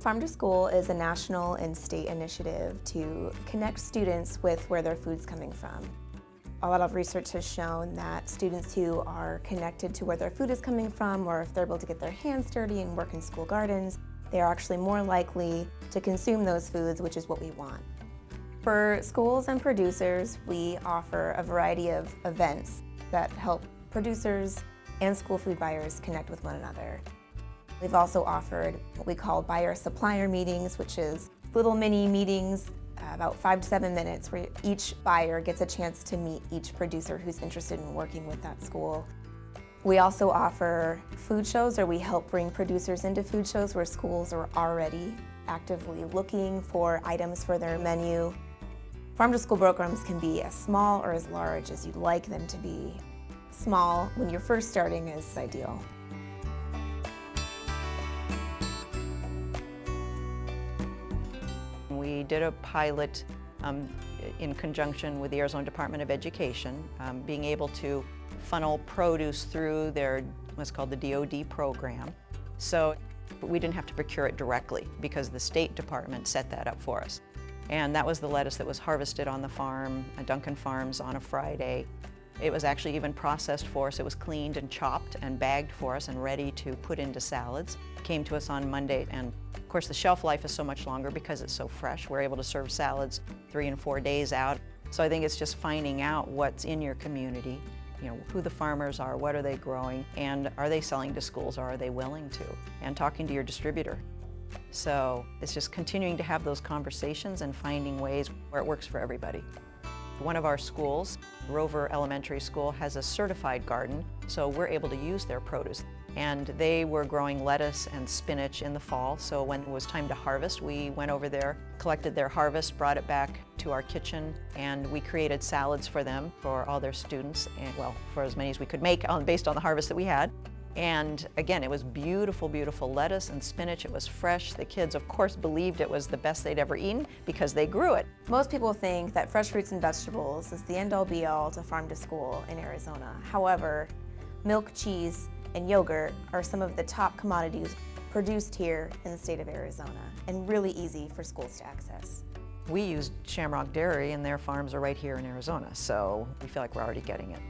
Farm to School is a national and state initiative to connect students with where their food's coming from. A lot of research has shown that students who are connected to where their food is coming from, or if they're able to get their hands dirty and work in school gardens, they are actually more likely to consume those foods, which is what we want. For schools and producers, we offer a variety of events that help producers and school food buyers connect with one another. We've also offered what we call buyer-supplier meetings, which is little mini meetings, about 5 to 7 minutes, where each buyer gets a chance to meet each producer who's interested in working with that school. We also offer food shows, or we help bring producers into food shows where schools are already actively looking for items for their menu. Farm to School programs can be as small or as large as you'd like them to be. Small, when you're first starting, is ideal. We did a pilot in conjunction with the Arizona Department of Education, being able to funnel produce through their what's called the DoD program. So we didn't have to procure it directly because the State Department set that up for us. And that was the lettuce that was harvested on the farm, at Duncan Farms, on a Friday. It was actually even processed for us. It was cleaned and chopped and bagged for us and ready to put into salads. It came to us on Monday, and of course the shelf life is so much longer because it's so fresh. We're able to serve salads 3 and 4 days out. So I think it's just finding out what's in your community, you know, who the farmers are, what are they growing, and are they selling to schools, or are they willing to, and talking to your distributor. So it's just continuing to have those conversations and finding ways where it works for everybody. One of our schools, Rover Elementary School, has a certified garden, so we're able to use their produce. And they were growing lettuce and spinach in the fall, so when it was time to harvest, we went over there, collected their harvest, brought it back to our kitchen, and we created salads for them, for all their students, and well, for as many as we could make based on the harvest that we had. And again, it was beautiful, beautiful lettuce and spinach. It was fresh. The kids, of course, believed it was the best they'd ever eaten because they grew it. Most people think that fresh fruits and vegetables is the end-all be-all to Farm to School in Arizona. However, milk, cheese, and yogurt are some of the top commodities produced here in the state of Arizona, and really easy for schools to access. We use Shamrock Dairy, and their farms are right here in Arizona, so we feel like we're already getting it.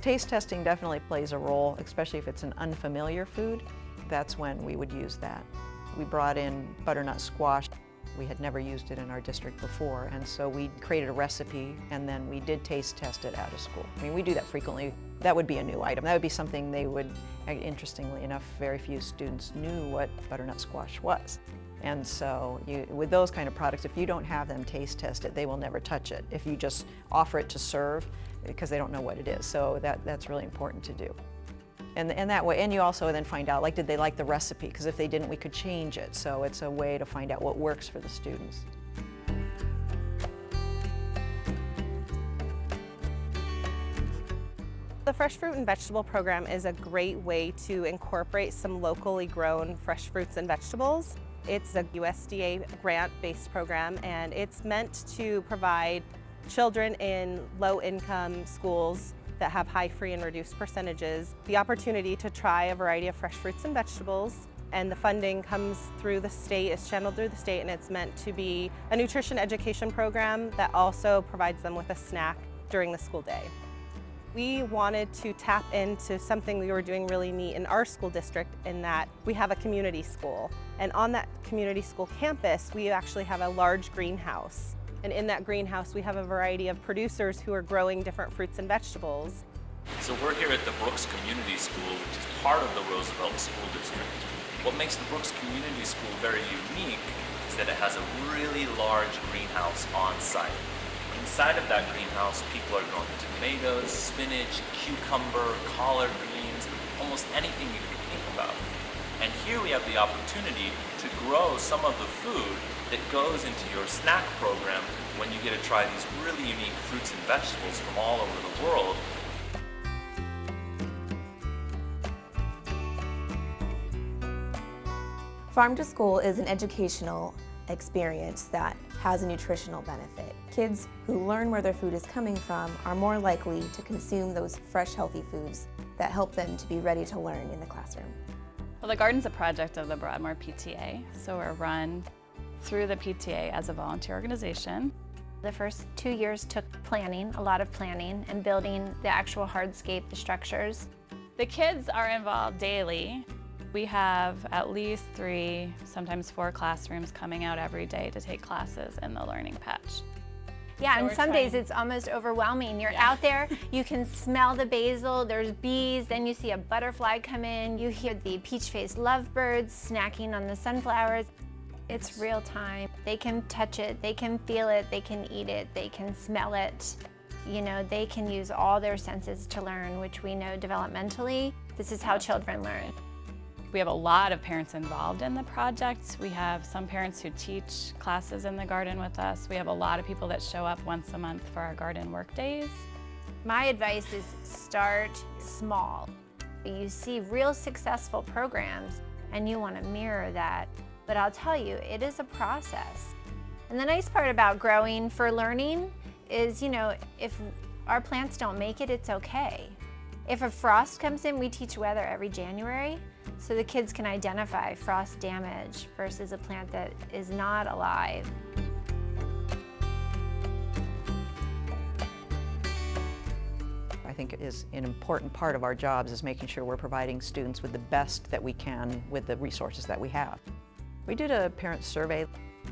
Taste testing definitely plays a role, especially if it's an unfamiliar food. That's when we would use that. We brought in butternut squash. We had never used it in our district before, and so we created a recipe, and then we did taste test it out of school. I mean, we do that frequently. That would be a new item. That would be something they would, interestingly enough, very few students knew what butternut squash was. And so with those kind of products, if you don't have them taste test it, they will never touch it. If you just offer it to serve, because they don't know what it is. So that's really important to do. And that way, and you also then find out, like, did they like the recipe? Because if they didn't, we could change it. So it's a way to find out what works for the students. The Fresh Fruit and Vegetable Program is a great way to incorporate some locally grown fresh fruits and vegetables. It's a USDA grant-based program, and it's meant to provide children in low-income schools that have high free and reduced percentages the opportunity to try a variety of fresh fruits and vegetables. And the funding comes through the state, it's channeled through the state, and it's meant to be a nutrition education program that also provides them with a snack during the school day. We wanted to tap into something we were doing really neat in our school district, in that we have a community school. And on that community school campus, we actually have a large greenhouse. And in that greenhouse, we have a variety of producers who are growing different fruits and vegetables. So we're here at the Brooks Community School, which is part of the Roosevelt School District. What makes the Brooks Community School very unique is that it has a really large greenhouse on site. Inside of that greenhouse, people are growing tomatoes, spinach, cucumber, collard greens, almost anything you can think about. And here we have the opportunity to grow some of the food that goes into your snack program when you get to try these really unique fruits and vegetables from all over the world. Farm to School is an educational experience that has a nutritional benefit. Kids who learn where their food is coming from are more likely to consume those fresh, healthy foods that help them to be ready to learn in the classroom. Well, the garden's a project of the Broadmoor PTA, so we're run through the PTA as a volunteer organization. The first 2 years took planning, a lot of planning, and building the actual hardscape, the structures. The kids are involved daily. We have at least 3, sometimes 4 classrooms coming out every day to take classes in the learning patch. Yeah, So and some days it's almost overwhelming. You're out there, you can smell the basil, there's bees, then you see a butterfly come in, you hear the peach-faced lovebirds snacking on the sunflowers. It's real time. They can touch it, they can feel it, they can eat it, they can smell it. You know, they can use all their senses to learn, which we know developmentally, this is how children learn. We have a lot of parents involved in the project. We have some parents who teach classes in the garden with us. We have a lot of people that show up once a month for our garden work days. My advice is start small. You see real successful programs and you want to mirror that. But I'll tell you, it is a process. And the nice part about growing for learning is, you know, if our plants don't make it, it's okay. If a frost comes in, we teach weather every January, so the kids can identify frost damage versus a plant that is not alive. I think it is an important part of our jobs is making sure we're providing students with the best that we can with the resources that we have. We did a parent survey,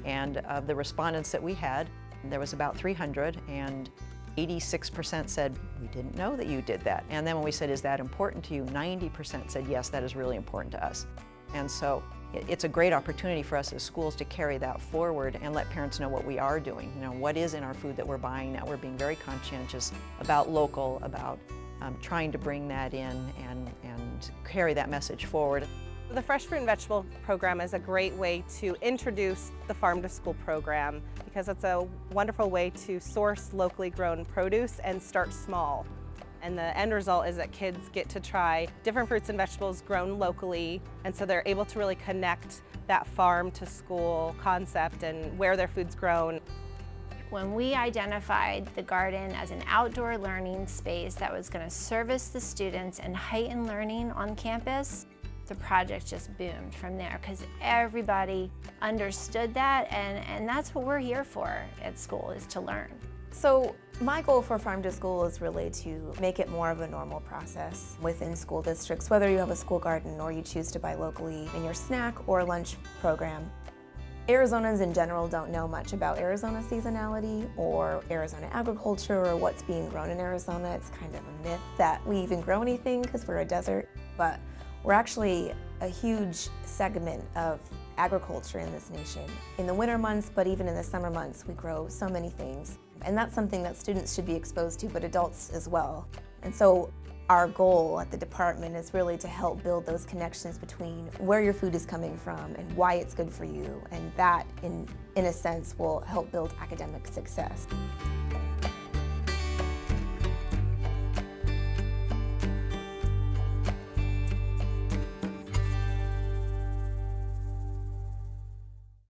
and of the respondents that we had, there was about 300, and 86% said, we didn't know that you did that. And then when we said, is that important to you? 90% said, yes, that is really important to us. And so it's a great opportunity for us as schools to carry that forward and let parents know what we are doing. You know, what is in our food that we're buying now. We're being very conscientious about local, about trying to bring that in and carry that message forward. The Fresh Fruit and Vegetable program is a great way to introduce the Farm to School program because it's a wonderful way to source locally grown produce and start small. And the end result is that kids get to try different fruits and vegetables grown locally, and so they're able to really connect that farm to school concept and where their food's grown. When we identified the garden as an outdoor learning space that was going to service the students and heighten learning on campus, the project just boomed from there because everybody understood that, and that's what we're here for at school, is to learn. So my goal for Farm to School is really to make it more of a normal process within school districts, whether you have a school garden or you choose to buy locally in your snack or lunch program. Arizonans in general don't know much about Arizona seasonality or Arizona agriculture or what's being grown in Arizona. It's kind of a myth that we even grow anything because we're a desert, but we're actually a huge segment of agriculture in this nation. In the winter months, but even in the summer months, we grow so many things. And that's something that students should be exposed to, but adults as well. And so our goal at the department is really to help build those connections between where your food is coming from and why it's good for you. And that, in a sense, will help build academic success.